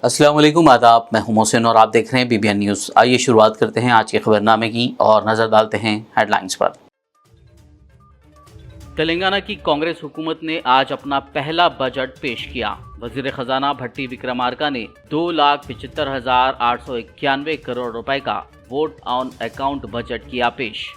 अस्सलाम वालेकुम, आदाब। मैं हूं मोहसिन और आप देख रहे हैं BBN न्यूज़। आइए शुरुआत करते हैं आज के खबरनामे की और नज़र डालते हैं हेडलाइंस पर। तेलंगाना की कांग्रेस हुकूमत ने आज अपना पहला बजट पेश किया। वजीर खजाना भट्टी विक्रमार्का ने 2,75,891 करोड़ रुपए का वोट ऑन अकाउंट बजट किया पेश।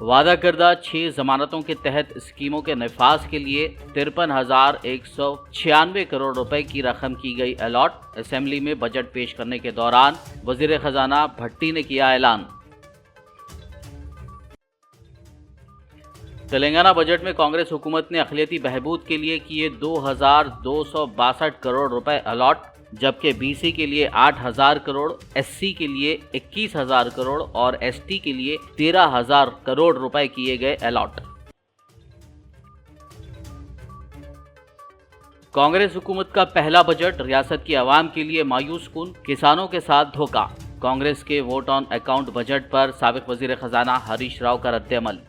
वादा करदा 6 जमानतों के तहत स्कीमों के नफाज के लिए 53,196 करोड़ रुपए की रकम की गई अलॉट। असेंबली में बजट पेश करने के दौरान वजीर खजाना भट्टी ने किया ऐलान। तेलंगाना बजट में कांग्रेस हुकूमत ने अक़लियती बहबूद के लिए किए 2,262 करोड़ रुपए अलॉट, जबकि BC के लिए 8,000 करोड़, SC के लिए 21,000 करोड़ और ST के लिए 13,000 करोड़ रुपए किए गए अलॉट। कांग्रेस हुकूमत का पहला बजट रियासत की आवाम के लिए मायूस कुन, किसानों के साथ धोखा। कांग्रेस के वोट ऑन अकाउंट बजट पर साबिक वजीर खजाना हरीश राव का रद्द-ए-अमल।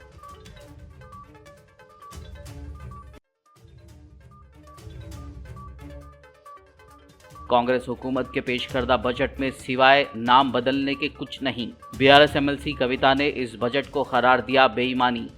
कांग्रेस हुकूमत के पेश करदा बजट में सिवाय नाम बदलने के कुछ नहीं। BRS MLC कविता ने इस बजट को करार दिया बेईमानी।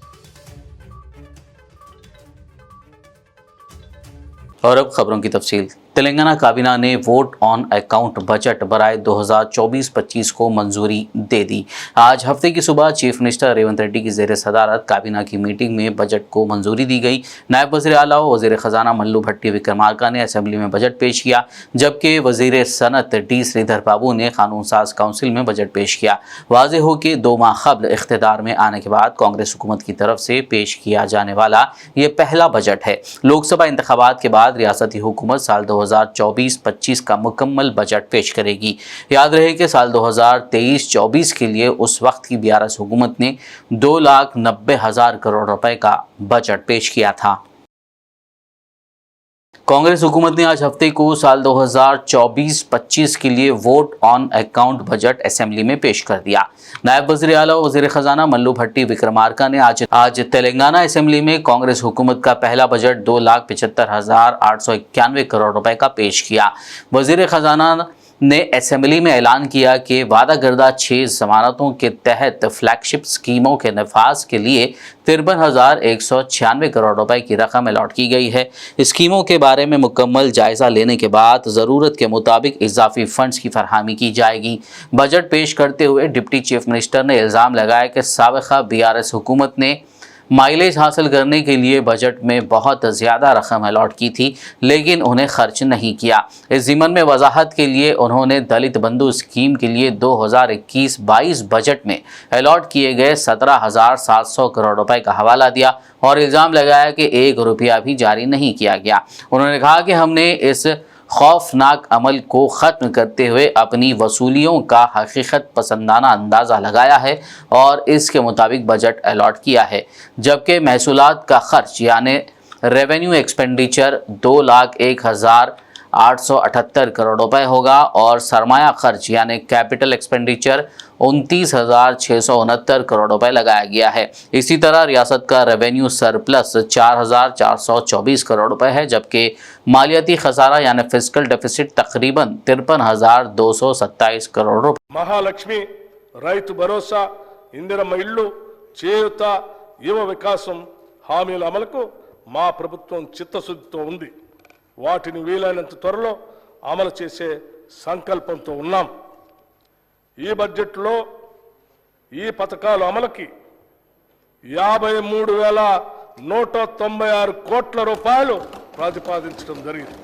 और अब खबरों की तफसील। तेलंगाना काबीना ने वोट ऑन अकाउंट बजट बराए 2024-25 को मंजूरी दे दी। आज हफ्ते की सुबह चीफ मिनिस्टर रेवंत रेड्डी की ज़ेर सदारत काबीना की मीटिंग में बजट को मंजूरी दी गई। नायब वज़ीर आला और वज़ीर ख़जाना मल्लू भट्टी विक्रमार्का ने असेंबली में बजट पेश किया, जबकि वज़ीर सनत D श्रीधर बाबू ने कानून साज काउंसिल में बजट पेश किया। वाज़ेह हो कि 2 माह क़ब्ल इख्तिदार में आने के बाद कांग्रेस हुकूमत की तरफ से पेश किया जाने वाला ये पहला बजट है। लोकसभा इंतखाबात के बाद रियासती हुकूमत साल 2024-25 का मुकम्मल बजट पेश करेगी। याद रहे कि साल 2023-24 के लिए उस वक्त की BRS हुकूमत ने 2,90,000 करोड़ रुपए का बजट पेश किया था। कांग्रेस हुकूमत ने आज हफ्ते को साल 2024-25 के लिए vote on account budget assembly में पेश कर दिया। नायब वज़ीर आला और वज़ीर ख़जाना मल्लू भट्टी विक्रमार्का ने आज तेलंगाना असेंबली में कांग्रेस हुकूमत का पहला बजट 2,75,891 करोड़ रुपए का पेश किया। वज़ीर ख़जाना ने असेंबली में ऐलान किया कि वादा करदा 6 जमानतों के तहत फ्लैगशिप स्कीमों के नफाज के लिए 53,196 करोड़ रुपए की रकम अलॉट की गई है। स्कीमों के बारे में मुकम्मल जायज़ा लेने के बाद ज़रूरत के मुताबिक इजाफी फंड्स की फरहमी की जाएगी। बजट पेश करते हुए डिप्टी चीफ मिनिस्टर ने इल्ज़ाम लगाया कि साबिक़ा BRS हुकूमत ने माइलेज हासिल करने के लिए बजट में बहुत ज़्यादा रकम अलॉट की थी, लेकिन उन्हें खर्च नहीं किया। इस ज़िमन में वजाहत के लिए उन्होंने दलित बंधु स्कीम के लिए 2021-22 बजट में अलॉट किए गए 17,700 करोड़ रुपए का हवाला दिया और इल्ज़ाम लगाया कि 1 रुपया भी जारी नहीं किया गया। उन्होंने कहा कि हमने इस खौफनाक अमल को ख़त्म करते हुए अपनी वसूलियों का हकीकत पसंदाना अंदाज़ा लगाया है और इसके मुताबिक बजट अलॉट किया है, जबकि महसूलात का खर्च यानी रेवेन्यू एक्सपेंडिचर 2,01,878 करोड़ रुपए होगा और सरमाया खर्च यानी कैपिटल एक्सपेंडिचर 29,669 करोड़ रुपए लगाया गया है। इसी तरह रियासत का रेवेन्यू सरप्लस 4,424 करोड़ रुपए है, जबकि मालियाती खसारा यानी फिस्कल डेफिसिट तकरीबन 53,227 करोड़ रुपए। महालक्ष्मी రైతు భరోసా ఇందిరమ్మ ఇల్లు చేయూత యువ వికాసం హామీల అమలుకు మా ప్రభుత్వం చిత్తశుద్ధితో ఉంది. వాటిని వీలైనంత త్వరలో అమలు చేసే సంకల్పంతో ఉన్నాం. ఈ బడ్జెట్లో ఈ పథకాల అమలుకి 53,196 కోట్ల రూపాయలు ప్రతిపాదించడం జరిగింది.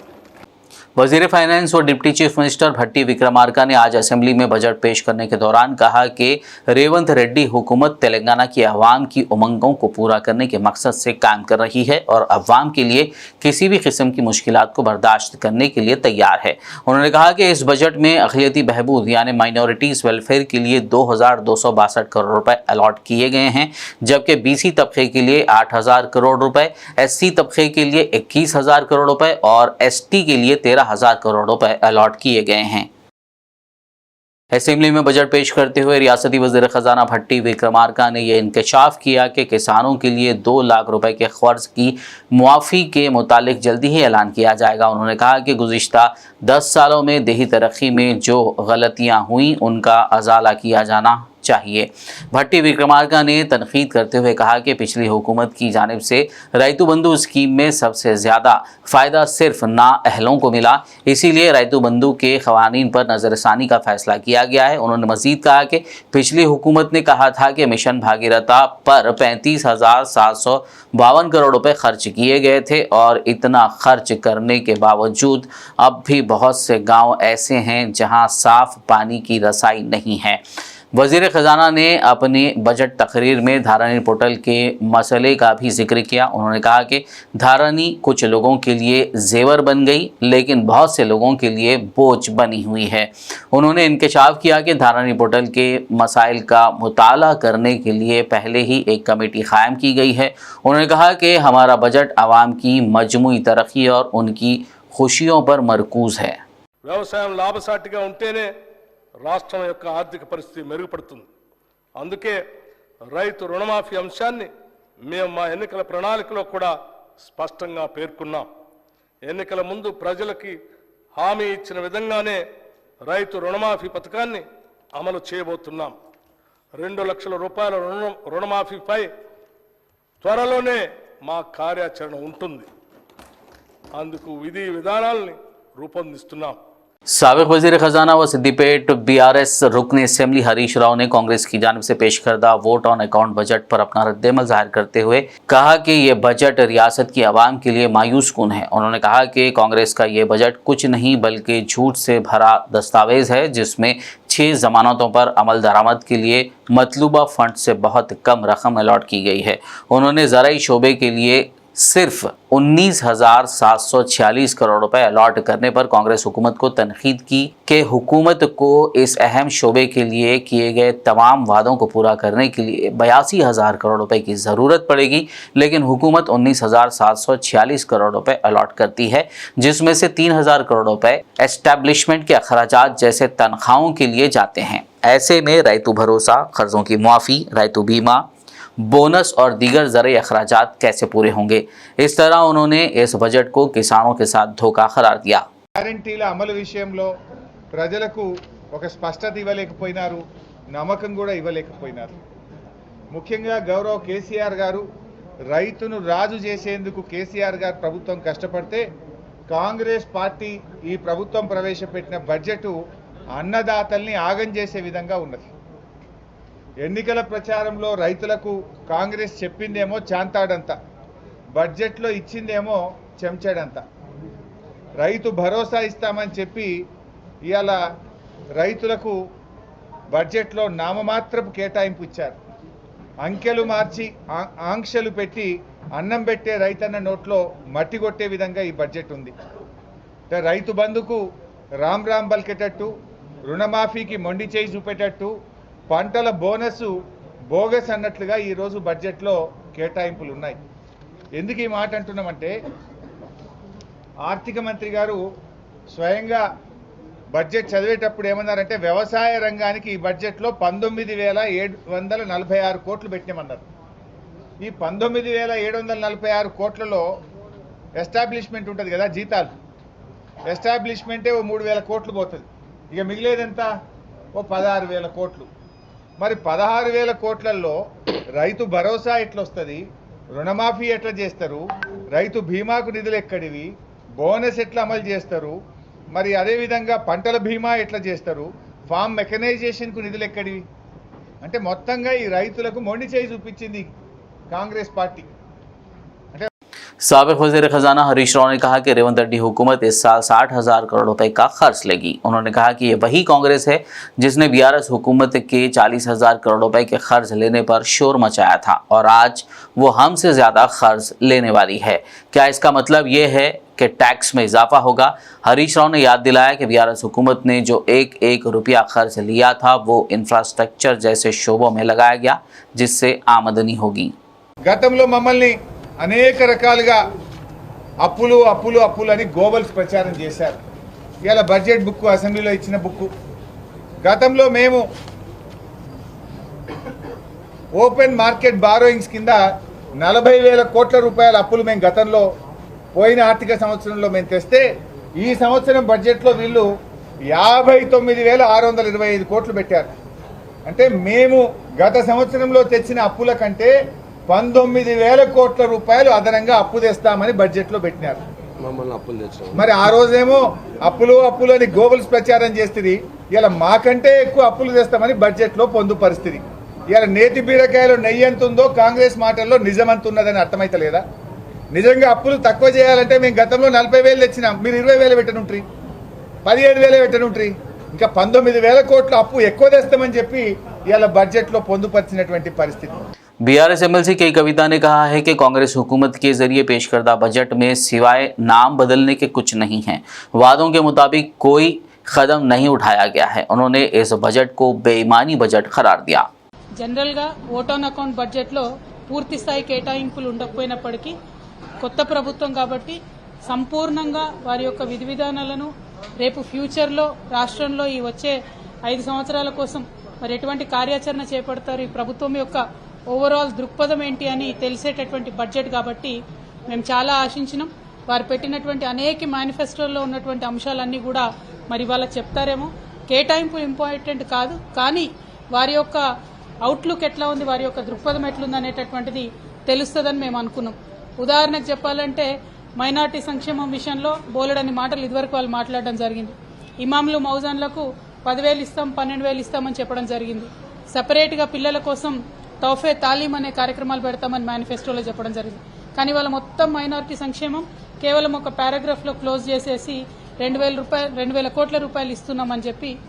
वज़ीर फाइनेंस और डिप्टी चीफ मिनिस्टर भट्टी विक्रमार्का ने आज असेंबली में बजट पेश करने के दौरान कहा कि रेवंत रेड्डी हुकूमत तेलंगाना की आवाम की उमंगों को पूरा करने के मकसद से काम कर रही है और अवाम के लिए किसी भी किस्म की मुश्किलात को बर्दाश्त करने के लिए तैयार है। उन्होंने कहा कि इस बजट में अक़लियती बहबूद यानी माइनॉरिटीज़ वेलफेयर के लिए 2,262 करोड़ रुपए अलॉट किए गए हैं, जबकि BC तबके के लिए 8,000 करोड़ रुपए, SC तबके के लिए 21,000 करोड़ रुपए और ST के लिए 13,000 करोड़ रुपए अलॉट किए गए हैं। असेंबली में बजट पेश करते हुए रियासती वज़ीर ख़जाना भट्टी विक्रमार्का ने यह इंकशाफ किया कि किसानों के लिए 2 लाख रुपए के क़र्ज़ की मुआफ़ी के मुतालिक जल्दी ही ऐलान किया जाएगा। उन्होंने कहा कि गुज़िश्ता 10 सालों में देही तरक्की में जो गलतियाँ हुई उनका अज़ाला किया जाना चाहिए। भट्टी विक्रमार्का ने तनकीद करते हुए कहा कि पिछली हुकूमत की जानिब से रैतु बंधु स्कीम में सबसे ज़्यादा फ़ायदा सिर्फ नाअहलों को मिला, इसीलिए रैतु बंधु के क़वानीन पर नज़रसानी का फ़ैसला किया गया है। उन्होंने मज़ीद कहा कि पिछली हुकूमत ने कहा था कि मिशन भागीरथा पर 35,752 करोड़ रुपए खर्च किए गए थे और इतना खर्च करने के बावजूद अब भी बहुत से गाँव ऐसे हैं जहाँ साफ़ पानी की रसाई नहीं है। वज़ीर ख़जाना ने अपनी बजट तकरीर में धारानी पोर्टल के मसले का भी जिक्र किया। उन्होंने कहा कि धारानी कुछ लोगों के लिए जेवर बन गई, लेकिन बहुत से लोगों के लिए बोझ बनी हुई है। उन्होंने इंकशाफ किया कि धारानी पोर्टल के मसाइल का मुताला करने के लिए पहले ही एक कमेटी कायम की गई है। उन्होंने कहा कि हमारा बजट आवाम की मजमूई तरक्की और उनकी खुशियों पर मरकूज़ है। వ్యవసాయం లాభసాటిగా ఉంటేనే రాష్ట్రం యొక్క ఆర్థిక పరిస్థితి మెరుగుపడుతుంది. అందుకే రైతు రుణమాఫీ అంశాన్ని మేము మా ఎన్నికల ప్రణాళికలో కూడా స్పష్టంగా పేర్కొన్నాం. ఎన్నికల ముందు ప్రజలకి హామీ ఇచ్చిన విధంగానే రైతు రుణమాఫీ పథకాన్ని అమలు చేయబోతున్నాం. 2 లక్షల రూపాయల రుణమాఫీపై త్వరలోనే మా కార్యాచరణ ఉంటుంది. అందుకు విధి విధానాలని రూపొందిస్తున్నాం. साबिक़ वज़ीर ख़जाना व सिद्दीपेट BRS रुकन असेंबली हरीश राव ने कांग्रेस की जानिब से पेश करदा वोट ऑन अकाउंट बजट पर अपना रद्देमल ज़ाहिर करते हुए कहा कि ये बजट रियासत की आवाम के लिए मायूस कुन है। उन्होंने कहा कि कांग्रेस का ये बजट कुछ नहीं बल्कि झूठ से भरा दस्तावेज़ है, जिसमें 6 ज़मानतों पर अमल दरामद के लिए मतलूबा फ़ंड से बहुत कम रकम अलॉट की गई है। उन्होंने ज़राई शोबे के लिए सिर्फ 19,746 करोड़ रुपए अलॉट करने पर कांग्रेस हुकूमत को तनकीद की कि हुकूमत को इस अहम शोबे के लिए किए गए तमाम वादों को पूरा करने के लिए 82,000 करोड़ रुपए की ज़रूरत पड़ेगी, लेकिन हुकूमत 19,746 करोड़ रुपए अलॉट करती है, जिसमें से 3,000 करोड़ रुपए एस्टैब्लिशमेंट के अखराजात जैसे तनख्वाहों के लिए जाते हैं। ऐसे में रैतु भरोसा, कर्ज़ों की मुआफ़ी, रैतु बीमा, बोनस और दीगर ज़रूरी अखराजात कैसे पूरे होंगे। इस तरह उन्होंने इस बजट को किसानों के साथ धोखा करार दिया। గ్యారంటీల అమలు విషయంలో ప్రజలకు ఒక స్పష్టత ఇవ్వలేకపోయినారు, నమ్మకం కూడా ఇవ్వలేకపోయినారు. ముఖ్యంగా గౌరవ కేసీఆర్ గారు రైతును రాజు చేసేందుకు కేసీఆర్ గారు ప్రభుత్వం కష్టపడితే కాంగ్రెస్ పార్టీ ఈ ప్రభుత్వం ప్రవేశపెట్టిన బడ్జెట్ అన్నదాతల్ని ఆగం చేసే విధంగా ఉన్నది. ఎన్నికల ప్రచారంలో రైతులకు కాంగ్రెస్ చెప్పిందేమో చాంతాడంత, బడ్జెట్లో ఇచ్చిందేమో చెంచాడంత. రైతు భరోసా ఇస్తామని చెప్పి ఇవాళ రైతులకు బడ్జెట్లో నామమాత్రపు కేటాయింపు ఇచ్చారు. అంకెలు మార్చి ఆంక్షలు పెట్టి అన్నం పెట్టే రైతన్న నోట్లో మట్టి కొట్టే విధంగా ఈ బడ్జెట్ ఉంది. రైతు బంధుకు రామ్ రామ్ బల్కేటట్టు, రుణమాఫీకి మొండి చేయి చూపేటట్టు, పంటల బోనస్ బోగస్ అన్నట్లుగా ఈరోజు బడ్జెట్లో కేటాయింపులు ఉన్నాయి. ఎందుకు ఈ మాట అంటున్నామంటే ఆర్థిక మంత్రి గారు స్వయంగా బడ్జెట్ చదివేటప్పుడు ఏమన్నారంటే వ్యవసాయ రంగానికి ఈ బడ్జెట్లో 19,746 కోట్లు పెట్టినామన్నారు. ఈ 19,746 కోట్లలో ఎస్టాబ్లిష్మెంట్ ఉంటుంది కదా, జీతాలు, ఎస్టాబ్లిష్మెంటే ఓ 3,000 కోట్లు పోతుంది. ఇక మిగిలేదంతా ఓ 16,000 కోట్లు. మరి 16,000 కోట్లలో రైతు భరోసా ఎట్లా వస్తుంది, రుణమాఫీ ఎట్లా చేస్తారు, రైతు బీమాకు నిధులు ఎక్కడివి, బోనస్ ఎట్లా అమలు చేస్తారు, మరి అదేవిధంగా పంటల బీమా ఎట్లా చేస్తారు, ఫామ్ మెకనైజేషన్కు నిధులు ఎక్కడివి అంటే మొత్తంగా ఈ రైతులకు మొండి చేయి చూపించింది కాంగ్రెస్ పార్టీ. साबिक़ वज़ीर ख़जाना हरीश राव ने कहा कि रेवंत रेड्डी हुकूमत इस साल 60,000 करोड़ रुपए का खर्च लेगी। उन्होंने कहा कि ये वही कांग्रेस है जिसने BRS हुकूमत के 40,000 करोड़ रुपए के खर्च लेने पर शोर मचाया था और आज वो हमसे ज़्यादा खर्च लेने वाली है। क्या इसका मतलब ये है कि टैक्स में इजाफा होगा? हरीश राव ने याद दिलाया कि BRS हुकूमत ने जो एक रुपया खर्च लिया था वो इंफ्रास्ट्रक्चर जैसे शोबों में लगाया गया, जिससे आमदनी होगी। గతంలో మమ్మల్ని అనేక రకాలుగా అప్పులు అప్పులు అప్పులు అని గోబల్స్ ప్రచారం చేశారు. ఇవాళ బడ్జెట్ బుక్ అసెంబ్లీలో ఇచ్చిన బుక్ గతంలో మేము ఓపెన్ మార్కెట్ బారోయింగ్స్ కింద 40,000 కోట్ల రూపాయల అప్పులు మేము గతంలో పోయిన ఆర్థిక సంవత్సరంలో మేము తెస్తే ఈ సంవత్సరం బడ్జెట్లో వీళ్ళు 59,625 కోట్లు పెట్టారు. అంటే మేము గత సంవత్సరంలో తెచ్చిన అప్పుల కంటే 19,000 కోట్ల రూపాయలు అదనంగా అప్పు తెస్తామని బడ్జెట్లో పెట్టినారు. మరి ఆ రోజేమో అప్పులు అని గోబల్స్ ప్రచారం చేస్తుంది. ఇలా మాకంటే ఎక్కువ అప్పులు తెస్తామని బడ్జెట్లో పొందు పరిస్థితి. ఇలా నేతి బీరకాయలో నెయ్యి ఎంత ఉందో కాంగ్రెస్ మాటల్లో నిజమంత ఉన్నదని అర్థమైతలేదా? నిజంగా అప్పులు తక్కువ చేయాలంటే మేము గతంలో 40,000 తెచ్చినాం, మీరు 20,000 పెట్టనుంట్రీ, 17,000 పెట్టనుంట్రీ, ఇంకా 19,000 కోట్ల అప్పు ఎక్కువ తెస్తామని చెప్పి ఇలా బడ్జెట్లో పొందుపరిచినటువంటి పరిస్థితి. बीआरएस एमएलसी के कविता ने कहा है कि कांग्रेस हुकूमत के जरिए पेश करदा बजट में सिवाय नाम बदलने के कुछ नहीं है। वादों के मुताबिक कोई कदम नहीं उठाया गया है। उन्होंने इस बजट को बेईमानी बजट करार दिया। జనరల్గా ఓట్ ఆన్ అకౌంట్ బడ్జెట్లో పూర్తి స్థాయి కేటాయింపులు ఉండకపోయినప్పటికీ కొత్త ప్రభుత్వం కాబట్టి సంపూర్ణంగా వారి యొక్క విధి విధానాలను రేపు ఫ్యూచర్లో రాష్ట్రంలో ఈ వచ్చే 5 సంవత్సరాల కోసం మరి ఎటువంటి కార్యాచరణ చేపడతారు, ఈ ప్రభుత్వం యొక్క ఓవరాల్ దృక్పథం ఏంటి అని తెలిసేటటువంటి బడ్జెట్ కాబట్టి మేము చాలా ఆశించినాం. వారు పెట్టినటువంటి అనేక మేనిఫెస్టోల్లో ఉన్నటువంటి అంశాలన్నీ కూడా మరి వాళ్ళకి చెప్తారేమో. కేటాయింపు ఇంపార్టెంట్ కాదు, కానీ వారి యొక్క అవుట్లుక్ ఎట్లా ఉంది, వారి యొక్క దృక్పథం ఎట్లుంది అనేటటువంటిది తెలుస్తుందని మేము అనుకున్నాం. ఉదాహరణకు చెప్పాలంటే మైనార్టీ సంక్షేమం విషయంలో బోలెడని మాటలు ఇదివరకు వాళ్ళు మాట్లాడడం జరిగింది. ఇమాంలు మౌజాన్లకు 10,000 ఇస్తాం, 12,000 ఇస్తామని చెప్పడం జరిగింది. సపరేట్గా పిల్లల కోసం తోఫే తాలీం అనే కార్యక్రమాలు పెడతామని మేనిఫెస్టోలో చెప్పడం జరిగింది. కానీ వాళ్ళ మొత్తం మైనార్టీ సంక్షేమం కేవలం ఒక పారాగ్రాఫ్లో క్లోజ్ చేసేసి 2,000 కోట్ల రూపాయలు ఇస్తున్నామని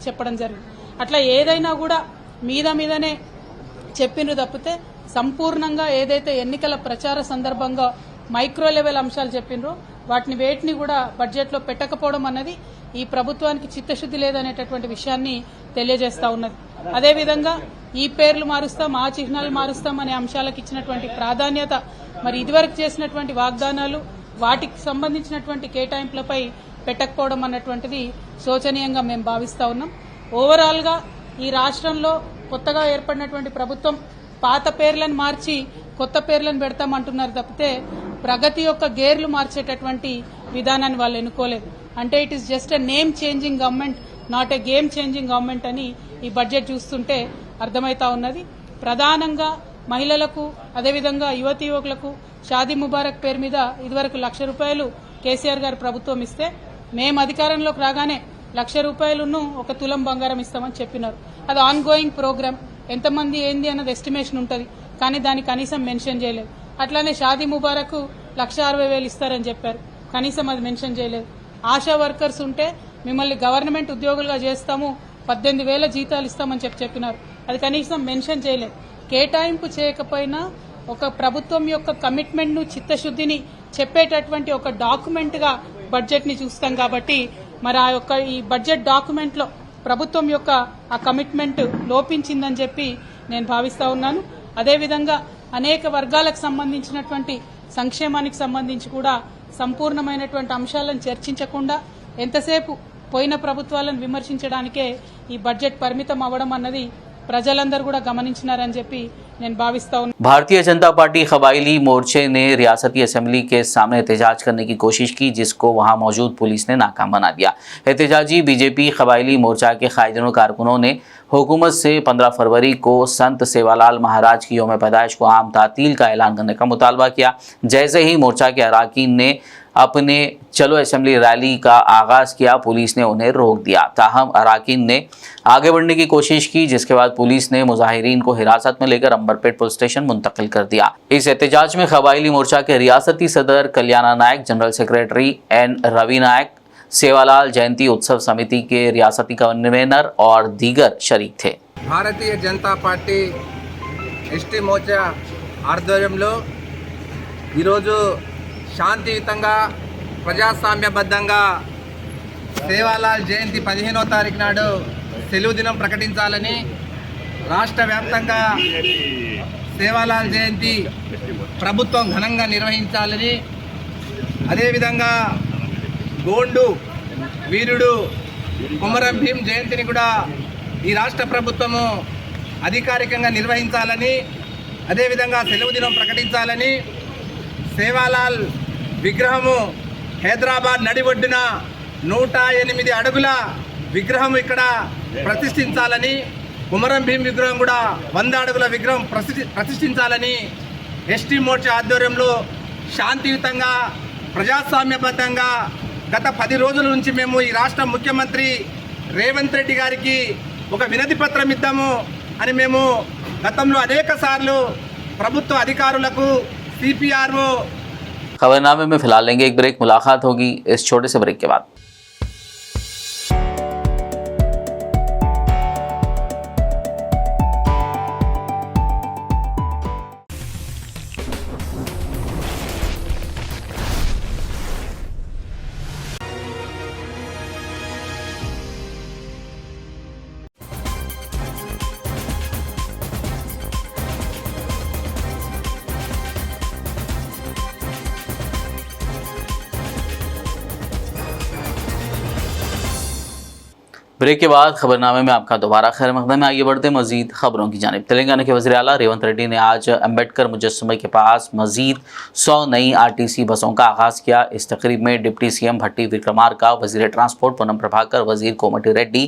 చెప్పడం జరిగింది. అట్లా ఏదైనా కూడా మీదనే చెప్పిండ్రు తప్పితే సంపూర్ణంగా ఏదైతే ఎన్నికల ప్రచార సందర్భంగా మైక్రో లెవెల్ అంశాలు చెప్పిండ్రో వాటిని వేటిని కూడా బడ్జెట్లో పెట్టకపోవడం అన్నది ఈ ప్రభుత్వానికి చిత్తశుద్ధి లేదనేటటువంటి విషయాన్ని తెలియజేస్తా ఉన్నది. అదేవిధంగా ఈ పేర్లు మారుస్తాం, ఆ చిహ్నాలు మారుస్తాం అనే అంశాలకు ఇచ్చినటువంటి ప్రాధాన్యత, మరి ఇదివరకు చేసినటువంటి వాగ్దానాలు వాటికి సంబంధించినటువంటి కేటాయింపులపై పెట్టకపోవడం అన్నటువంటిది శోచనీయంగా మేము భావిస్తా ఉన్నాం. ఓవరాల్గా ఈ రాష్ట్రంలో కొత్తగా ఏర్పడినటువంటి ప్రభుత్వం పాత పేర్లను మార్చి కొత్త పేర్లను పెడతామంటున్నారు తప్పితే ప్రగతి యొక్క గేర్లు మార్చేటటువంటి విధానాన్ని వాళ్ళు ఎన్నుకోలేదు. అంటే it is just a name changing government, not a game changing government అని ఈ బడ్జెట్ చూస్తుంటే అర్థమైతా ఉన్నది. ప్రధానంగా మహిళలకు అదేవిధంగా యువతీ యువకులకు షాదీ ముబారక్ పేరు మీద ఇదివరకు 1,00,000 రూపాయలు కేసీఆర్ గారు ప్రభుత్వం ఇస్తే మేము అధికారంలోకి రాగానే 1,00,000 రూపాయలను 1 తులం బంగారం ఇస్తామని చెప్పినారు. అది ఆన్ గోయింగ్ ప్రోగ్రామ్, ఎంతమంది ఏంది అన్నది ఎస్టిమేషన్ ఉంటుంది, కానీ దాన్ని కనీసం మెన్షన్ చేయలేదు. అట్లానే షాదీ ముబారక్ 1,60,000 ఇస్తారని చెప్పారు, కనీసం అది మెన్షన్ చేయలేదు. ఆశా వర్కర్స్ ఉంటే మిమ్మల్ని గవర్నమెంట్ ఉద్యోగులుగా చేస్తాము, 18,000 జీతాలు ఇస్తామని చెప్పినారు, అది కనీసం మెన్షన్ చేయలేదు. కేటాయింపు చేయకపోయినా ఒక ప్రభుత్వం యొక్క కమిట్మెంట్ ను చిత్తశుద్ధిని చెప్పేటటువంటి ఒక డాక్యుమెంట్ గా బడ్జెట్ ని చూస్తాం. కాబట్టి మరి ఆ యొక్క ఈ బడ్జెట్ డాక్యుమెంట్ లో ప్రభుత్వం యొక్క ఆ కమిట్మెంట్ లోపించిందని చెప్పి నేను భావిస్తా ఉన్నాను. అదేవిధంగా అనేక వర్గాలకు సంబంధించినటువంటి సంక్షేమానికి సంబంధించి కూడా సంపూర్ణమైనటువంటి అంశాలను చర్చించకుండా ఎంతసేపు పోయిన ప్రభుత్వాలను విమర్శించడానికే ఈ బడ్జెట్ పరిమితం అవ్వడం అన్నది ప్రజలందరూ కూడా గమనించినారని చెప్పి నేను భావిస్తా ఉన్నాను. भारतीय जनता पार्टी कबायली मोर्चे ने रियासती असेंबली के सामने एहतजाज करने की कोशिश की, जिसको वहां मौजूद पुलिस ने नाकाम बना दिया। एहतजाजी बीजेपी कबायली मोर्चा के कायदीन कारकुनों ने हुकूमत से 15 फरवरी को संत सेवालाल महाराज की यौम पैदाइश को आम तातील का ऐलान करने का मुतालबा किया। जैसे ही मोर्चा के अरकान ने अपने चलो असेंबली रैली का आगाज किया, पुलिस ने उन्हें रोक दिया। ताहम अरकान ने आगे बढ़ने की कोशिश की, जिसके बाद पुलिस ने मुजाहिरीन को हिरासत में लेकर अंबरपेट पुलिस स्टेशन मुंतकिल कर दिया। इस एहतजाज में कबायली मोर्चा के रियासती सदर कल्याणा नायक, जनरल सेक्रेटरी एन रवि नायक, सेवालाल जयंती उत्सव समिति के रियासती कन्वीनर और दीगर शरीक थे। భారతీయ జనతా పార్టీ ఎస్టీ మోర్చా ఆధ్వర్యంలో ఈరోజు శాంతియుతంగా ప్రజాస్వామ్యబద్ధంగా సేవాలాల్ జయంతి 15వ తారీఖు నాడు సెలవు దినం ప్రకటించాలని, రాష్ట్ర వ్యాప్తంగా సేవాలాల్ జయంతి ప్రభుత్వం ఘనంగా నిర్వహించాలని, అదేవిధంగా గోండు వీరుడు కొమరం భీం జయంతిని కూడా ఈ రాష్ట్ర ప్రభుత్వము అధికారికంగా నిర్వహించాలని, అదేవిధంగా సెలవు దినం ప్రకటించాలని, సేవాలాల్ విగ్రహము హైదరాబాద్ నడి ఒడ్డున 108 అడుగుల విగ్రహం ఇక్కడ ప్రతిష్ఠించాలని, కుమరం భీం విగ్రహం కూడా 100 అడుగుల విగ్రహం ప్రతిష్ఠించాలని ఎస్టీ మోర్చా ఆధ్వర్యంలో శాంతియుతంగా ప్రజాస్వామ్యబద్ధంగా గత 10 రోజుల నుంచి మేము ఈ రాష్ట్ర ముఖ్యమంత్రి రేవంత్ రెడ్డి గారికి ఒక వినతి పత్రం ఇద్దాము అని మేము గతంలో అనేక సార్లు ప్రభుత్వ అధికారులకు సిపిఆర్ఓ। खबरनामे में फिलहाल लेंगे एक ब्रेक, मुलाकात होगी इस छोटे से ब्रेक के बाद। ब्रेक के बाद खबरनामे में आपका दोबारा खैर मकदम है। आगे बढ़ते मजीद खबरों की जानिब। तेलंगाना के वज़ीर आला रेवंत रेड्डी ने आज अम्बेडकर मुजस्समे के पास मजीद 100 नई आरटीसी बसों का आगाज़ किया। इस तकरीब में डिप्टी सीएम भट्टी विक्रमार्का, वज़ीर ट्रांसपोर्ट पूनम प्रभाकर, वज़ीर Komati Reddy,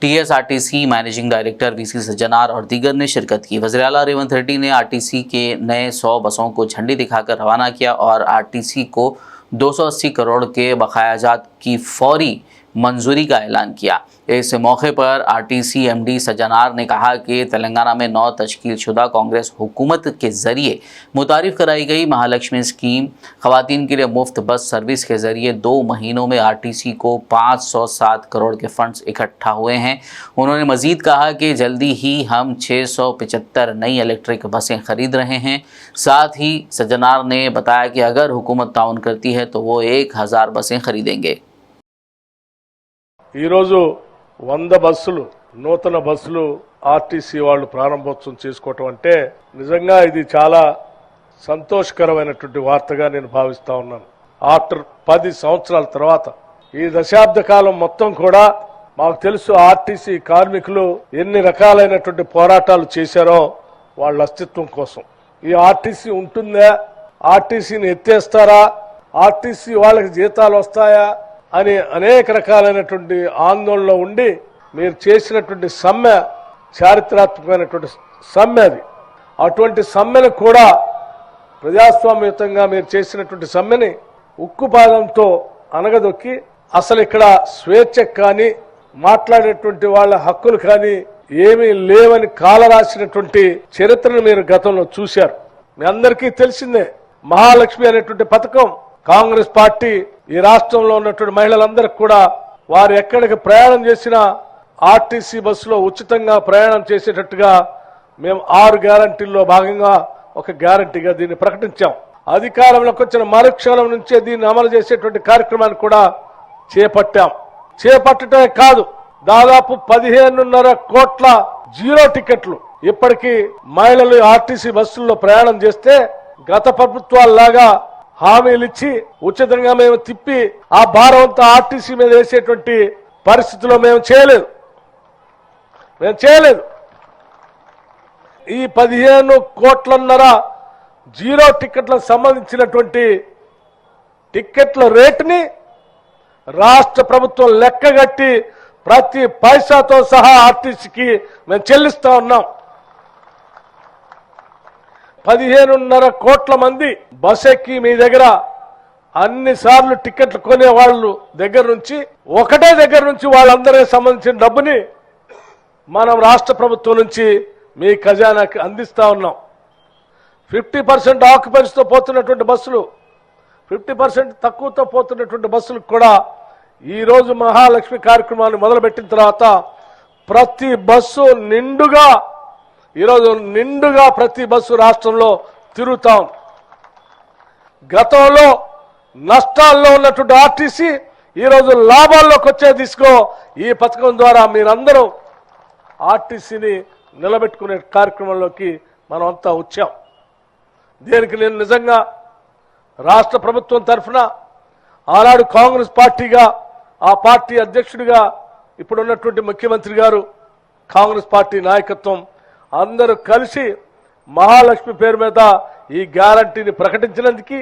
TSRTC managing director VC Sajjanar और दीगर ने शिरकत की। वज़ीर आला रेवंत रेड्डी ने आरटीसी के नए 100 बसों को झंडी दिखाकर रवाना किया और आरटीसी को 280 करोड़ के बकायाजात की फौरी मंजूरी का ऐलान किया। इस मौके पर आरटीसी एमडी सज्जनार ने कहा कि तेलंगाना में 9 तश्कीलशुदा कांग्रेस हुकूमत के ज़रिए मुतारिफ़ कराई गई महालक्ष्मी स्कीम ख़वातीन के लिए मुफ्त बस सर्विस के ज़रिए 2 महीनों में आरटीसी को 507 करोड़ के फंड्स इकट्ठा हुए हैं। उन्होंने मज़ीद कहा कि जल्दी ही हम 675 नई इलेक्ट्रिक बसें ख़रीद रहे हैं। साथ ही सज्जनार ने बताया कि अगर हुकूमत ताउन करती है तो वो 1000 बसें खरीदेंगे। ఈరోజు 100 బస్సులు, నూతన బస్సులు ఆర్టీసీ వాళ్ళు ప్రారంభోత్సవం చేసుకోవటం అంటే నిజంగా ఇది చాలా సంతోషకరమైనటువంటి వార్తగా నేను భావిస్తా ఉన్నాను. ఆఫ్టర్ 10 సంవత్సరాల తర్వాత ఈ దశాబ్ద కాలం మొత్తం కూడా మాకు తెలుసు ఆర్టీసీ కార్మికులు ఎన్ని రకాలైనటువంటి పోరాటాలు చేశారో వాళ్ళ అస్తిత్వం కోసం. ఈ ఆర్టీసీ ఉంటుందా, ఆర్టీసీని ఎత్తేస్తారా, ఆర్టీసీ వాళ్ళకి జీతాలు వస్తాయా అని అనేక రకాలైనటువంటి ఆందోళనలో ఉండి మీరు చేసినటువంటి సమ్మె చారిత్రాత్మకమైనటువంటి సమ్మె అది. అటువంటి సమ్మెను కూడా ప్రజాస్వామ్యయుతంగా మీరు చేసినటువంటి సమ్మెని ఉక్కుపాదంతో అనగదొక్కి అసలు ఇక్కడ స్వేచ్ఛ కానీ మాట్లాడేటువంటి వాళ్ళ హక్కులు కానీ ఏమీ లేవని కాలరాసినటువంటి చరిత్రను మీరు గతంలో చూశారు. మీ అందరికీ తెలిసిందే మహాలక్ష్మి అనేటువంటి పథకం కాంగ్రెస్ పార్టీ ఈ రాష్ట్రంలో ఉన్నటువంటి మహిళలందరికీ కూడా వారు ఎక్కడికి ప్రయాణం చేసినా ఆర్టీసీ బస్సులో ఉచితంగా ప్రయాణం చేసేటట్టుగా మేము 6 గ్యారంటీల్లో భాగంగా ఒక గ్యారంటీగా దీన్ని ప్రకటించాం. అధికారంలోకి వచ్చిన మరుక్షణం నుంచే దీన్ని అమలు చేసేటువంటి కార్యక్రమాన్ని కూడా చేపట్టాం. చేపట్టడమే కాదు, దాదాపు 15.5 కోట్ల జీరో టికెట్లు ఇప్పటికీ మహిళలు ఆర్టీసీ బస్సుల్లో ప్రయాణం చేస్తే గత ప్రభుత్వాల్లాగా హామీలు ఇచ్చి ఉచితంగా మేము తిప్పి ఆ భారం అంతా ఆర్టీసీ మీద వేసేటువంటి పరిస్థితిలో మేము చేయలేదు. ఈ 15.5 కోట్ల జీరో టికెట్లకు సంబంధించినటువంటి టికెట్ల రేటుని రాష్ట్ర ప్రభుత్వం లెక్కగట్టి ప్రతి పైసాతో సహా ఆర్టీసీకి మేము చెల్లిస్తా ఉన్నాం. 15.5 కోట్ల మంది బస్ ఎక్కి మీ దగ్గర అన్ని సార్లు టికెట్లు కొనే వాళ్ళు దగ్గర నుంచి ఒకటే దగ్గర నుంచి వాళ్ళందరికీ సంబంధించిన డబ్బుని మనం రాష్ట్ర ప్రభుత్వం నుంచి మీ ఖజానాకి అందిస్తా ఉన్నాం. 50% ఆక్యుపెన్సీతో పోతున్నటువంటి బస్సులు, 50% తక్కువతో పోతున్నటువంటి బస్సులకు కూడా ఈరోజు మహాలక్ష్మి కార్యక్రమాన్ని మొదలుపెట్టిన తర్వాత ప్రతి బస్సు నిండుగా ఈరోజు ప్రతి బస్సు రాష్ట్రంలో తిరుగుతాం. గతంలో నష్టాల్లో ఉన్నటువంటి ఆర్టీసీ ఈరోజు లాభాల్లోకి వచ్చే దిశలో ఈ పథకం ద్వారా మీరందరూ ఆర్టీసీని నిలబెట్టుకునే కార్యక్రమంలోకి మనం అంతా వచ్చాం. దీనికి నేను నిజంగా రాష్ట్ర ప్రభుత్వం తరఫున ఆనాడు కాంగ్రెస్ పార్టీగా ఆ పార్టీ అధ్యక్షుడిగా ఇప్పుడున్నటువంటి ముఖ్యమంత్రి గారు కాంగ్రెస్ పార్టీ నాయకత్వం అందరూ కలిసి మహాలక్ష్మి పేరు మీద ఈ గ్యారంటీని ప్రకటించినందుకు,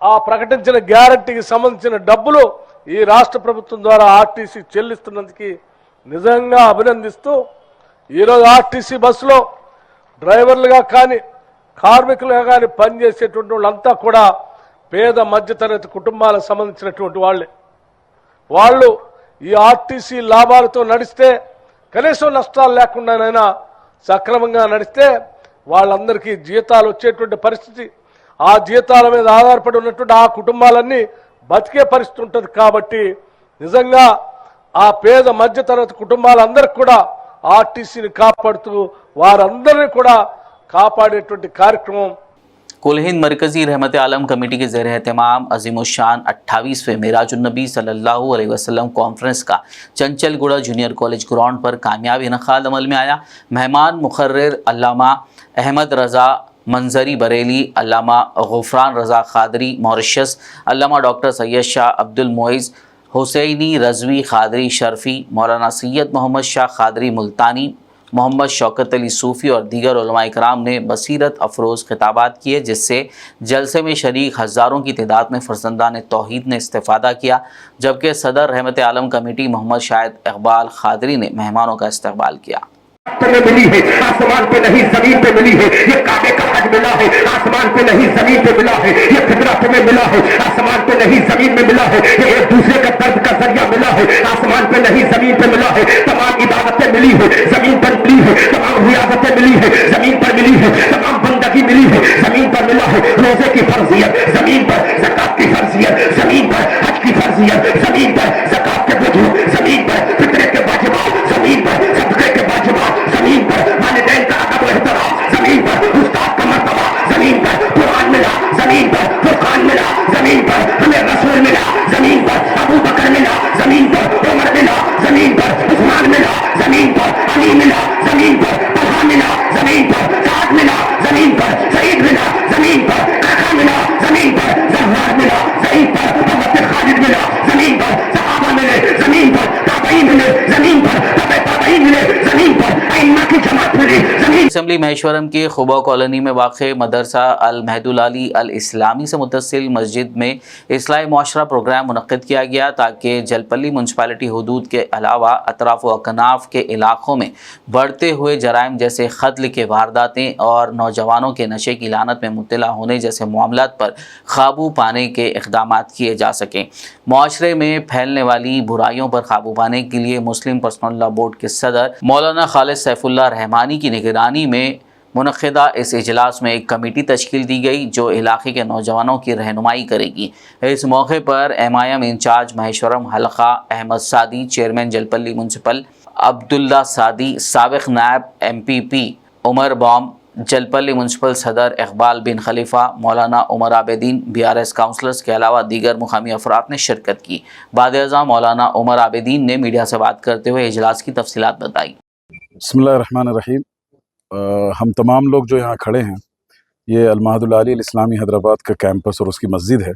ఆ ప్రకటించిన గ్యారంటీకి సంబంధించిన డబ్బులు ఈ రాష్ట్ర ప్రభుత్వం ద్వారా ఆర్టీసీ చెల్లిస్తున్నందుకు నిజంగా అభినందిస్తూ, ఈరోజు ఆర్టీసీ బస్సులో డ్రైవర్లుగా కానీ కార్మికులుగా కానీ పనిచేసేటువంటి వాళ్ళంతా కూడా పేద మధ్యతరగతి కుటుంబాలకు సంబంధించినటువంటి వాళ్ళే. వాళ్ళు ఈ ఆర్టీసీ లాభాలతో నడిస్తే, కనీసం నష్టాలు లేకుండానైనా సక్రమంగా నడిస్తే వాళ్ళందరికీ జీతాలు వచ్చేటువంటి పరిస్థితి, ఆ జీతాల మీద ఆధారపడి ఉన్నటువంటి ఆ కుటుంబాలన్నీ బతికే పరిస్థితి ఉంటుంది. కాబట్టి నిజంగా ఆ పేద మధ్యతరగతి కుటుంబాలందరికీ కూడా ఆర్టీసీని కాపాడుతూ వారందరినీ కూడా కాపాడేటువంటి కార్యక్రమం कुल हिंद मरकज़ी रहमत आलम कमेटी के ज़ेर एहतमाम अज़ीमुश्शान 28वें मिराजुन्नबी सल्लल्लाहु अलैहि वसल्लम कॉन्फ्रेंस का चंचलगुड़ा जूनियर कॉलेज ग्राउंड पर कामयाबी इनक़ाद अमल में आया। मेहमान मुक़र्रिर अल्लामा अहमद रज़ा मंजरी बरेली, अल्लामा गुफ़रान रज़ा ख़ादरी मॉरिशस, अल्लामा डॉक्टर सैयद शाह अब्दुल मोइज़ हुसैनी रज़वी ख़ादरी शर्फ़ी, मौलाना सैयद मोहम्मद शाह ख़ादरी मुल्तानी, मोहम्मद शौकत अली सूफ़ी और दीगर उलमा इकराम ने बसीरत अफरोज़ खिताबात किए, जिससे जलसे में शरीक हज़ारों की तादाद में फ़र्ज़ंदान तौहीद ने इस्तिफ़ादा किया। जबकि सदर रहमत आलम कमेटी मोहम्मद शाहिद इकबाल ख़ादरी ने मेहमानों का इस्तकबाल किया। में मिली है, आसमान पे नहीं जमीन पे मिली है, ये काबे का हज मिला है, आसमान पे नहीं जमीन पे मिला है, ये फितरत में मिला है, आसमान पे नहीं जमीन में मिला है, ये एक दूसरे का दर्द का जरिया मिला है, आसमान पे नहीं जमीन पे मिला है, तमाम इबादतें मिली है, जमीन पर मिली है, तमाम रियाजतें मिली है, जमीन पर मिली है, तमाम बंदगी मिली है, जमीन पर मिला है, रोजे की फर्जियत जमीन पर, ज़कात की फर्जियत जमीन पर, हज की फर्जियत जमीन पर, ज़कात के वजूद जमीन पर, फितरे के वाजिबात जमीन पर, सदक़े के वाजिबात जमीन पर, वालिदैन का अदब व एहतराम जमीन पर, उस्ताद का मर्तबा जमीन पर, कुरान मिला जमीन पर, फुरकान मिला जमीन पर, हमें रसूल मिला जमीन पर, अबू बकर मिला जमीन पर, उमर मिला जमीन पर, उस्मान मिला जमीन पर, अली मिला जमीन पर, तलहा मिला जमीन पर, साद मिला जमीन पर, सईद मिला जमीन पर, काका मिला जमीन पर, जहरार मिला जमीन पर, मोहम्मद खालिद मिला जमीन पर, सहाबा मिले जमीन पर, ताबईन मिले जमीन पर, तबे ताबईन मिले जमीन पर, अइम्मा की जमात मिली जमीन। असम्बली महेश्वरम के खुबा कॉलोनी में वाक़े मदरसा अल महदुल अली अल इस्लामी से मुत्तसिल मस्जिद में इस्लाही मुआशरा प्रोग्राम मुनक़्क़िद किया गया, ताकि जलपल्ली म्यूनसिपालिटी हुदूद के अलावा अतराफ़ व अकनाफ़ के इलाक़ों में बढ़ते हुए जराइम जैसे क़त्ल के वारदातें और नौजवानों के नशे की लानत में मुब्तला होने जैसे मामलात पर काबू पाने के इक़दाम किए जा सकें। मुआशरे में फैलने वाली बुराइयों पर काबू पाने के लिए मुस्लिम पर्सनल लॉ बोर्ड के सदर मौलाना खालिद सैफुल्लाह रहमानी की निगरानी में मुनक़्क़िदा इस इजलास में एक कमेटी तश्कील दी गई, जो इलाक़े के नौजवानों की रहनुमाई करेगी। इस मौके पर MIM इंचार्ज महेश्वरम हल्का अहमद सादी, चेयरमैन जलपल्ली म्यूनसिपल अब्दुल्ला सादी, साबिक़ नायब MPP उमर बॉम, जलपल्ली म्यूनसिपल सदर इकबाल बिन खलीफा, मौलाना उमर आबेदीन, BRS काउंसलर्स के अलावा दीगर मुकामी अफराद ने शिरकत की। बाद-ए-आज़ा मौलाना उमर आबेदीन ने मीडिया से बात करते हुए इजलास की तफसीलात बताई। बिस्मिल्लाहिर्रहमानिर्रहीम। हम तमाम लोग जो यहाँ खड़े हैं, ये अल महदुल अली अल इस्लामी हैदराबाद का कैंपस और उसकी मस्जिद है।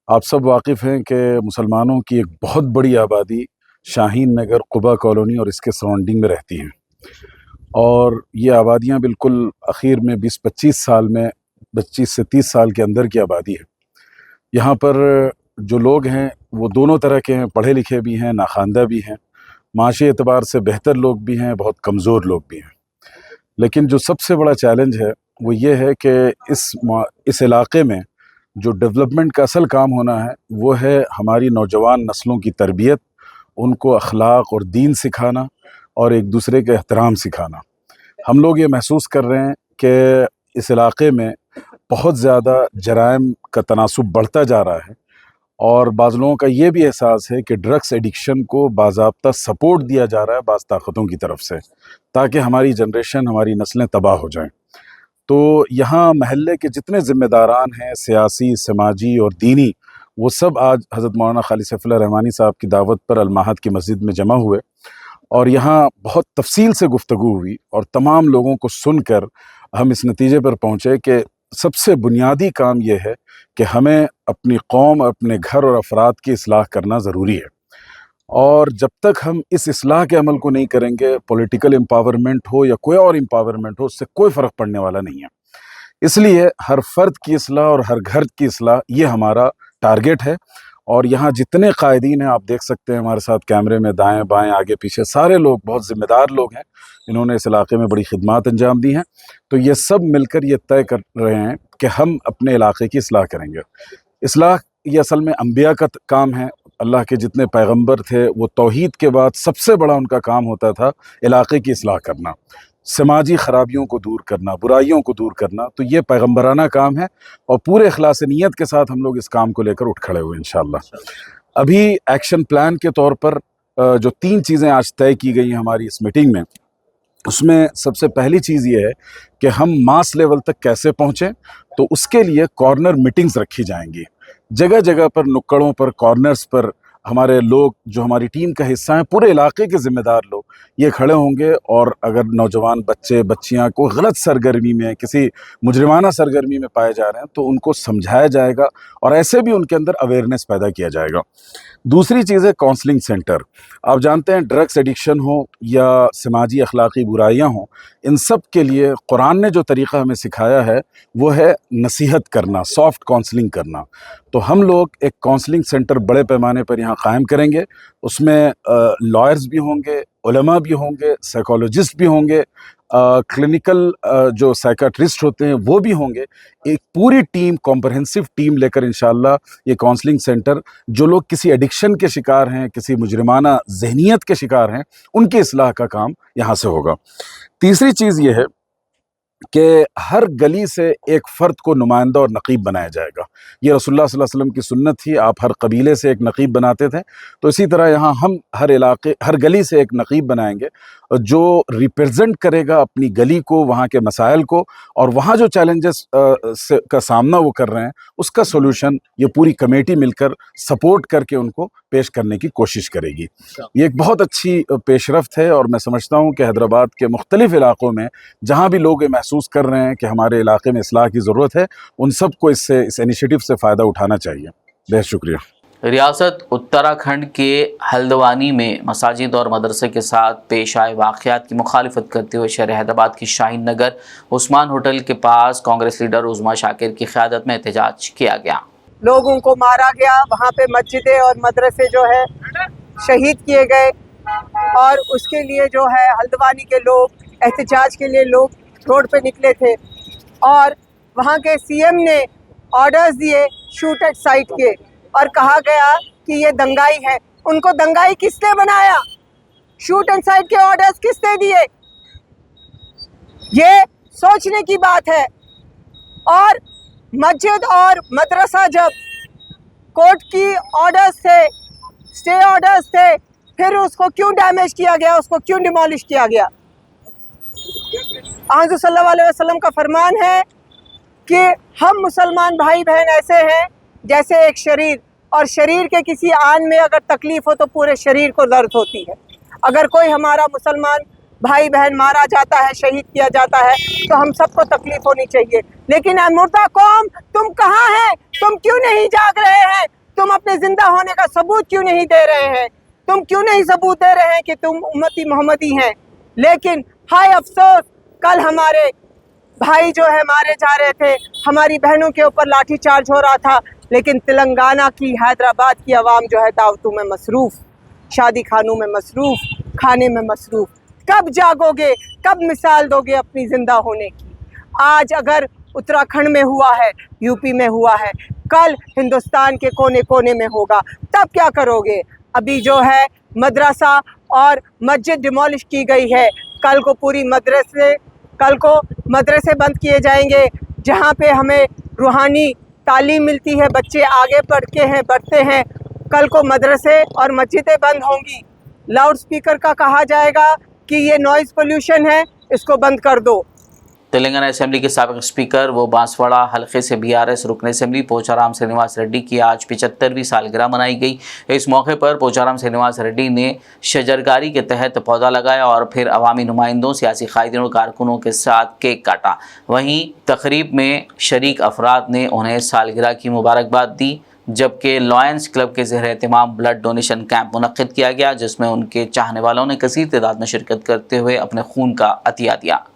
आप सब वाकिफ़ हैं कि मुसलमानों की एक बहुत बड़ी आबादी शाहीन नगर, कुबा कॉलोनी और इसके सराउंडिंग में रहती हैं, और ये आबादियाँ बिल्कुल आखिर में 20-25 साल में 25 से 30 साल के अंदर की आबादी है। यहाँ पर जो लोग हैं वो दोनों तरह के हैं, पढ़े लिखे भी हैं, नाखानदा भी हैं, माशी एतबार से बेहतर लोग भी हैं, बहुत कमज़ोर लोग भी हैं। लेकिन जो सबसे बड़ा चैलेंज है वो ये है कि इस इलाक़े में जो डेवलपमेंट का असल काम होना है वो है हमारी नौजवान नस्लों की तरबियत, उनको अखलाक और दीन सिखाना और एक दूसरे के एहतराम सिखाना। हम लोग ये महसूस कर रहे हैं कि इस इलाक़े में बहुत ज़्यादा जराइम का तनासुब बढ़ता जा रहा है, और बाज़ लोगों का ये भी एहसास है कि ड्रग्स एडिक्शन को बाज़ाब्ता सपोर्ट दिया जा रहा है बाज़ ताकतों की तरफ से, ताकि हमारी जनरेशन, हमारी नस्लें तबाह हो जाएं। तो यहाँ महल्ले के जितने ज़िम्मेदारान हैं, सियासी, समाजी और दीनी, वो सब आज हज़रत मौलाना खालिद सैफुल्लाह रहमानी साहब की दावत पर अल महद की मस्जिद में जमा हुए, और यहाँ बहुत तफसील से गुफ्तगू हुई, और तमाम लोगों को सुनकर हम इस नतीजे पर पहुँचे कि सबसे बुनियादी काम यह है कि हमें अपनी कौम, अपने घर और अफराद की इस्लाह करना ज़रूरी है। और जब तक हम इस इस्लाह के अमल को नहीं करेंगे, पॉलिटिकल एम्पावरमेंट हो या कोई और एम्पावरमेंट हो, उससे कोई फ़र्क पड़ने वाला नहीं है। इसलिए हर फर्द की इस्लाह और हर घर की इस्लाह ये हमारा टारगेट है। और यहाँ जितने कायदीन हैं, आप देख सकते हैं हमारे साथ कैमरे में, दाएं बाएं आगे पीछे सारे लोग बहुत ज़िम्मेदार लोग हैं, इन्होंने इस इलाके में बड़ी खिदमत अंजाम दी हैं। तो ये सब मिलकर ये तय कर रहे हैं कि हम अपने इलाके की इस्लाह करेंगे। इस्लाह ये असल में अंबिया का काम है। अल्लाह के जितने पैगंबर थे, वो तौहीद के बाद सबसे बड़ा उनका काम होता था इलाके की इस्लाह करना, समाजी ख़राबियों को दूर करना, बुराइयों को दूर करना। तो ये पैगंबराना काम है और पूरे इखलास नीयत के साथ हम लोग इस काम को लेकर उठ खड़े हुए इंशाअल्लाह। अभी एक्शन प्लान के तौर पर जो 3 चीज़ें आज तय की गई हैं हमारी इस मीटिंग में, उसमें सबसे पहली चीज़ ये है कि हम मास लेवल तक कैसे पहुँचें। तो उसके लिए कॉर्नर मीटिंग्स रखी जाएंगी, जगह जगह पर, नुक्कड़ों पर, कॉर्नर्स पर हमारे लोग जो हमारी टीम का हिस्सा हैं, पूरे इलाके के ज़िम्मेदार लोग ये खड़े होंगे। और अगर नौजवान बच्चे बच्चियां को गलत सरगर्मी में, किसी मुजरिमाना सरगर्मी में पाए जा रहे हैं, तो उनको समझाया जाएगा और ऐसे भी उनके अंदर अवेयरनेस पैदा किया जाएगा। दूसरी चीज़ है काउंसलिंग सेंटर। आप जानते हैं ड्रग्स एडिक्शन हो या समाजी अखलाकी बुराइयां हों, इन सब के लिए कुरान ने जो तरीक़ा हमें सिखाया है वो है नसीहत करना, सॉफ्ट काउंसलिंग करना। तो हम लोग एक काउंसलिंग सेंटर बड़े पैमाने पर यहाँ कायम करेंगे। उसमें लॉयर्स भी होंगे, उलमा भी होंगे, साइकोलॉजिस्ट भी होंगे, क्लिनिकल जो साइकाट्रिस्ट होते हैं वो भी होंगे। एक पूरी टीम, कॉम्प्रहेंसिव टीम लेकर इंशाअल्लाह ये काउंसलिंग सेंटर, जो लोग किसी एडिक्शन के शिकार हैं, किसी मुजरिमाना जहनीत के शिकार हैं, उनकी इस्लाह का काम यहाँ से होगा। तीसरी चीज़ ये है कि हर गली से एक फ़र्द को नुमाइंदा और नक़ीब बनाया जाएगा। ये रसूलुल्लाह सल्लल्लाहु अलैहि वसल्लम की सुन्नत थी, आप हर कबीले से एक नक़ीब बनाते थे। तो इसी तरह यहाँ हम हर इलाके, हर गली से एक नक़ीब बनाएंगे जो रिप्रेजेंट करेगा अपनी गली को, वहाँ के मसाइल को, और वहाँ जो चैलेंजेस का सामना वो कर रहे हैं उसका सोल्यूशन ये पूरी कमेटी मिलकर सपोर्ट करके उनको पेश करने की कोशिश करेगी। ये एक बहुत अच्छी पेशरफ्त है और मैं समझता हूँ कि हैदराबाद के मुख्तलिफ इलाक़ों में जहाँ भी लोग ये महसूस कर रहे हैं कि हमारे इलाके में इस्लाह की ज़रूरत है, उन सबको इस इनिशिएटिव से फ़ायदा उठाना चाहिए। बहुत शुक्रिया। रियासत उत्तराखंड के हल्द्वानी में मसाजिद और मदरसे के साथ पेश आए वाक़यात की मुखालिफत करते हुए शहर हैदराबाद की शाहीन नगर उस्मान होटल के पास कांग्रेस लीडर उज़मा शाकिर की क़यादत में एहतजाज किया गया। लोगों को मारा गया, वहाँ पे मस्जिदें और मदरसे जो है शहीद किए गए, और उसके लिए जो है हल्द्वानी के लोग एहतजाज के लिए लोग रोड पे निकले थे, और वहाँ के सीएम ने ऑर्डर्स दिए शूट एट साइट के, और कहा गया कि ये दंगाई है। उनको दंगाई किसने बनाया? शूट एंड साइट के ऑर्डर्स किसने दिए? ये सोचने की बात है। और मस्जिद और मदरसा जब कोर्ट की ऑर्डर्स थे, स्टे ऑर्डर्स थे, फिर उसको क्यों डैमेज किया गया, उसको क्यों डिमोलिश किया गया? हुज़ूर सल्लल्लाहु अलैहि वसल्लम का फरमान है कि हम मुसलमान भाई बहन ऐसे हैं जैसे एक शरीर, और शरीर के किसी आन में अगर तकलीफ हो तो पूरे शरीर को दर्द होती है। अगर कोई हमारा मुसलमान भाई बहन मारा जाता है, शहीद किया जाता है, तो हम सबको तकलीफ होनी चाहिए। लेकिन ऐ मुर्दा कौम, तुम कहाँ हैं? तुम क्यों नहीं जाग रहे हैं? तुम अपने जिंदा होने का सबूत क्यों नहीं दे रहे हैं? तुम क्यों नहीं सबूत दे रहे हैं कि तुम उम्मती मोहम्मदी हैं? लेकिन हाय अफसोस, कल हमारे भाई जो है मारे जा रहे थे, हमारी बहनों के ऊपर लाठी चार्ज हो रहा था, लेकिन तेलंगाना की, हैदराबाद की आवाम जो है दावतों में मसरूफ़, शादी खानों में मसरूफ़, खाने में मसरूफ़। कब जागोगे? कब मिसाल दोगे अपनी ज़िंदा होने की? आज अगर उत्तराखंड में हुआ है, यूपी में हुआ है, कल हिंदुस्तान के कोने कोने में होगा, तब क्या करोगे? अभी जो है मदरसा और मस्जिद डिमोलिश की गई है, कल को मदरसे बंद किए जाएंगे जहाँ पे हमें रूहानी तालीम मिलती है, बच्चे आगे बढ़ते हैं। कल को मदरसे और मस्जिदें बंद होंगी। लाउड स्पीकर का कहा जाएगा कि ये नॉइज़ पोल्यूशन है, इसको बंद कर दो। तेलंगाना असेंबली के साबिक स्पीकर व बांसवाड़ा हल्के से बीआरएस रुकन असेंबली पोचाराम श्रीनिवास रेड्डी की आज 75वीं सालगिरह मनाई गई। इस मौके पर पोचाराम श्रीनिवास रेड्डी ने शजरकारी के तहत पौधा लगाया और फिर अवामी नुमाइंदों, सियासी कायदीन और कारकुनों के साथ केक काटा। वहीं तकरीब में शरीक अफराद ने उन्हें सालगिरह की मुबारकबाद दी। जबकि लॉयंस क्लब के ज़ेर एहतमाम ब्लड डोनेशन कैंप मुनक्किद किया गया, जिसमें उनके चाहने वालों ने कसीर तादाद में शिरकत करते हुए अपने खून का अतिया दिया।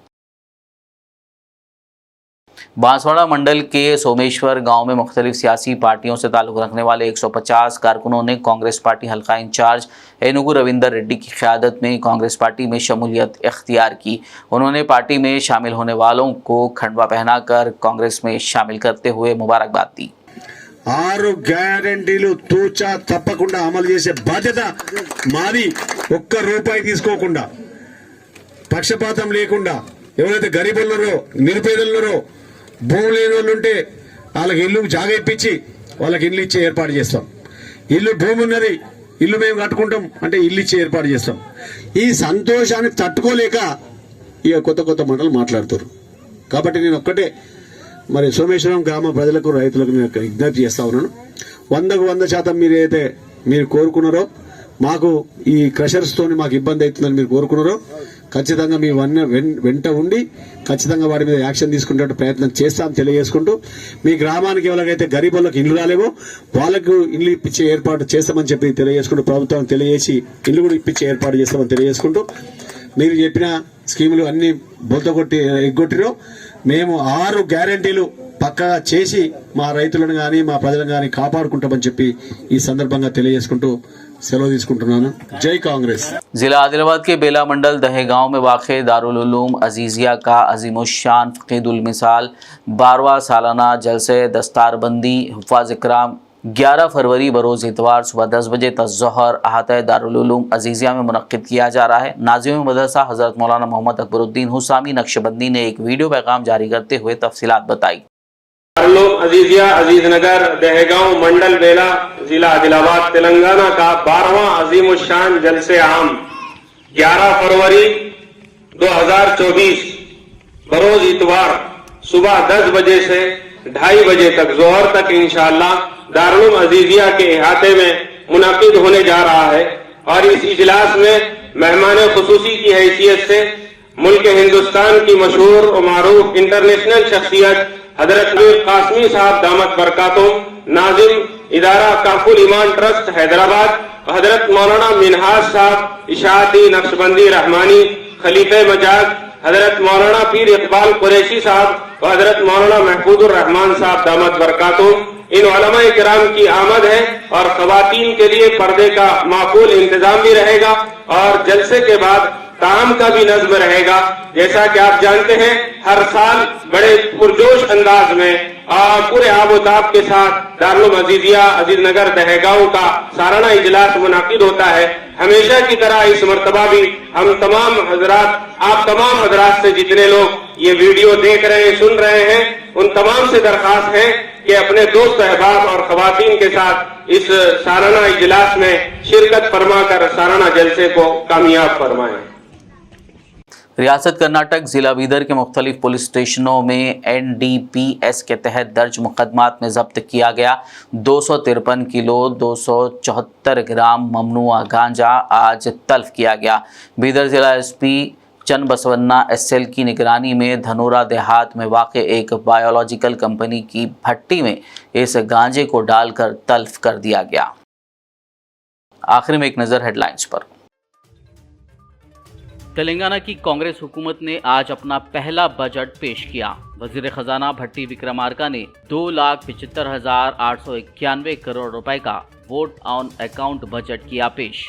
बांसवाड़ा मंडल के सोमेश्वर गांव में मुख्तलिफ सियासी पार्टियों से ताल्लुक़ रखने वाले 150 कारकुनों ने कांग्रेस पार्टी हल्का इंचार्ज एनुगु रविंदर रेड्डी की क़यादत में कांग्रेस पार्टी में शमूलियत इख्तियार की। उन्होंने पार्टी में शामिल होने वालों को खंडवा पहनाकर कांग्रेस में शामिल करते हुए मुबारकबाद दी। 6 గ్యారెంటీలు తూచా తప్పకుండా అమలు చేసే బాధ్యత మాది। ఒక్క రూపాయి తీసుకోకుండా, పక్షపాతం లేకుండా, ఎవరైతే గరీబులున్నారో, నిరుపేదలున్నారో, భూమి లేని వాళ్ళు ఉంటే వాళ్ళకి ఇల్లు జాగా ఇప్పించి వాళ్ళకి ఇల్లు ఇచ్చే ఏర్పాటు చేస్తాం। ఇల్లు భూమి ఉన్నది, ఇల్లు మేము కట్టుకుంటాం అంటే ఇల్లు ఇచ్చే ఏర్పాటు చేస్తాం। ఈ సంతోషాన్ని తట్టుకోలేక ఇక కొత్త కొత్త మాటలు మాట్లాడుతారు। కాబట్టి నేను ఒక్కటే మరి సోమేశ్వరం గ్రామ ప్రజలకు, రైతులకు నేను విజ్ఞప్తి చేస్తా ఉన్నాను, 100% మీరు కోరుకున్నారో, మాకు ఈ క్రషర్స్ తోని మాకు ఇబ్బంది అవుతుందని మీరు కోరుకున్నారో, ఖచ్చితంగా మీ వెంట ఉండి ఖచ్చితంగా వాటి మీద యాక్షన్ తీసుకునే ప్రయత్నం చేస్తామని తెలియజేసుకుంటూ, మీ గ్రామానికి ఎవరికైతే గరీబులకు ఇల్లు రాలేవో వాళ్ళకు ఇల్లు ఇప్పించే ఏర్పాటు చేస్తామని చెప్పి తెలియజేసుకుంటూ, ప్రభుత్వం తెలియజేసి ఇల్లు కూడా ఇప్పించే ఏర్పాటు చేస్తామని తెలియజేసుకుంటూ, మీరు చెప్పిన స్కీములు అన్ని బొత్తగొట్టి ఎగ్గొట్టిరో మేము 6 గ్యారెంటీలు పక్కగా చేసి మా రైతులను కానీ మా ప్రజలను కానీ కాపాడుకుంటామని చెప్పి ఈ సందర్భంగా తెలియజేసుకుంటూ సెలవు తీసుకుంటున్నాను। జై కాంగ్రెస్। जिला आदिलाबाद के बेला मंडल दहेगांव में वाक़े दारुल उलूम अजीज़िया का अज़ीमुश्शान फ़क़ीदुल मिसाल 12वां सालाना जलसे दस्तारबंदी हुफ़ाज़ इकराम 11 फरवरी बरोज़ इतवार सुबह 10 बजे तज़्ज़ोहर अहाता दारुल उलूम अजीज़िया में मुनक्किद किया जा रहा है। नाज़िम मदरसा हज़रत मौलाना मोहम्मद अकबरुद्दीन हुसामी नक्शबंदी ने एक वीडियो पैगाम जारी करते हुए तफसीलात बताई। अजीजिया अजीजनगर दहेगांव मंडल बेला जिला आदिलाबाद तेलंगाना का 12वां अजीमुश्शान जलसे आम 11 फरवरी 2024 बरोज इतवार सुबह 10 बजे से 2:30 बजे तक जोहर तक इंशाअल्लाह दारुल अजीजिया के इहाते में मुनाकिद होने जा रहा है। और इस इजलास में मेहमान खुसूसी की हैसियत से मुल्क हिंदुस्तान की मशहूर और मारूफ इंटरनेशनल शख्सियत हजरत मीर कासमी साहब दामत बरकातुम, नाजिम इदारा काफुल ईमान ट्रस्ट हैदराबाद, हजरत मौलाना मिनहाज साहब इशाअती नक्शबंदी रहमानी खलीफे मजाज, हजरत मौलाना पीर इकबाल कुरैशी साहब व हजरत मौलाना महफूजुर रहमान साहब दामत बरकातुम, इन उलमाए किराम की आमद है। और खवातीन के लिए पर्दे का माकूल इंतजाम भी रहेगा और जलसे के बाद ताम का भी नज्म रहेगा। जैसा कि आप जानते हैं हर साल बड़े पुरजोश अंदाज में पूरे आबोताब के साथ दारुल अजीजिया अजीजनगर दहेगांव का सालाना इजलास मुनाकिद होता है। हमेशा की तरह इस मर्तबा भी हम तमाम हजरात, आप तमाम हजरात से जितने लोग ये वीडियो देख रहे हैं, सुन रहे हैं, उन तमाम से दरख्वास्त है कि अपने दोस्त अहबाब और खवातीन के साथ इस सालाना इजलास में शिरकत फरमा कर सालाना जलसे को कामयाब फरमाएं। रियासत कर्नाटक ज़िला बीदर के मुख्तलिफ पुलिस स्टेशनों में NDPS के तहत दर्ज मुकदमात में जब्त किया गया 253 किलो 274 ग्राम ममनुआ गांजा आज तल्फ किया गया। बीदर ज़िला SP चन्न बसवन्ना SL की निगरानी में धनोरा देहात में वाक़े एक बायोलॉजिकल कंपनी की भट्टी में इस गांजे को डालकर तल्फ कर दिया गया। आखिर में एक नज़र हेडलाइंस पर। तेलंगाना की कांग्रेस हुकूमत ने आज अपना पहला बजट पेश किया। वजीर खजाना भट्टी विक्रमार्का ने 2,75,891 करोड़ रुपए का वोट ऑन अकाउंट बजट किया पेश।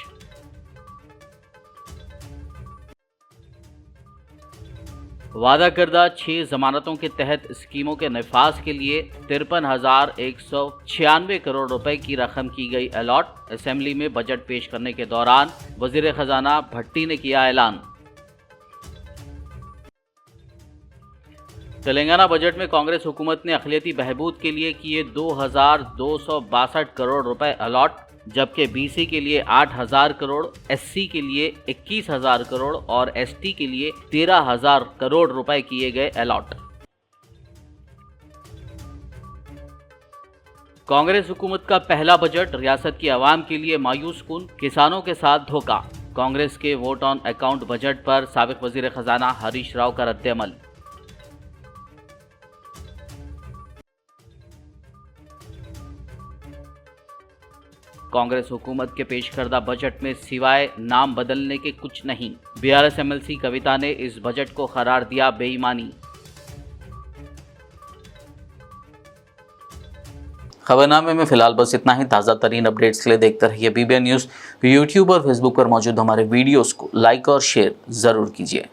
वादा करदा 6 जमानतों के तहत स्कीमों के नफाज के लिए 53,196 करोड़ रुपए की रकम की गई अलॉट। असेंबली में बजट पेश करने के दौरान वजीर खजाना भट्टी ने किया ऐलान। तेलंगाना बजट में कांग्रेस हुकूमत ने अक़लियती बहबूद के लिए किए 2,262 करोड़ रुपए अलॉट, जबकि BC के लिए 8,000 करोड़, SC के लिए 21,000 करोड़ और ST के लिए 13,000 करोड़ रुपए किए गए अलॉट। कांग्रेस हुकूमत का पहला बजट रियासत की आवाम के लिए मायूस कुन, किसानों के साथ धोखा। कांग्रेस के वोट ऑन अकाउंट बजट पर साबिक वजीर खजाना हरीश राव का रद्द-ए-अमल। कांग्रेस हुकूमत के पेश करदा बजट में सिवाय नाम बदलने के कुछ नहीं। बीआरएस एमएलसी कविता ने इस बजट को करार दिया बेईमानी। खबरनामे में फिलहाल बस इतना ही। ताज़ा तरीन अपडेट्स के लिए देखते रहिए BBN न्यूज़। यूट्यूब और फेसबुक पर मौजूद हमारे वीडियोस को लाइक और शेयर ज़रूर कीजिए।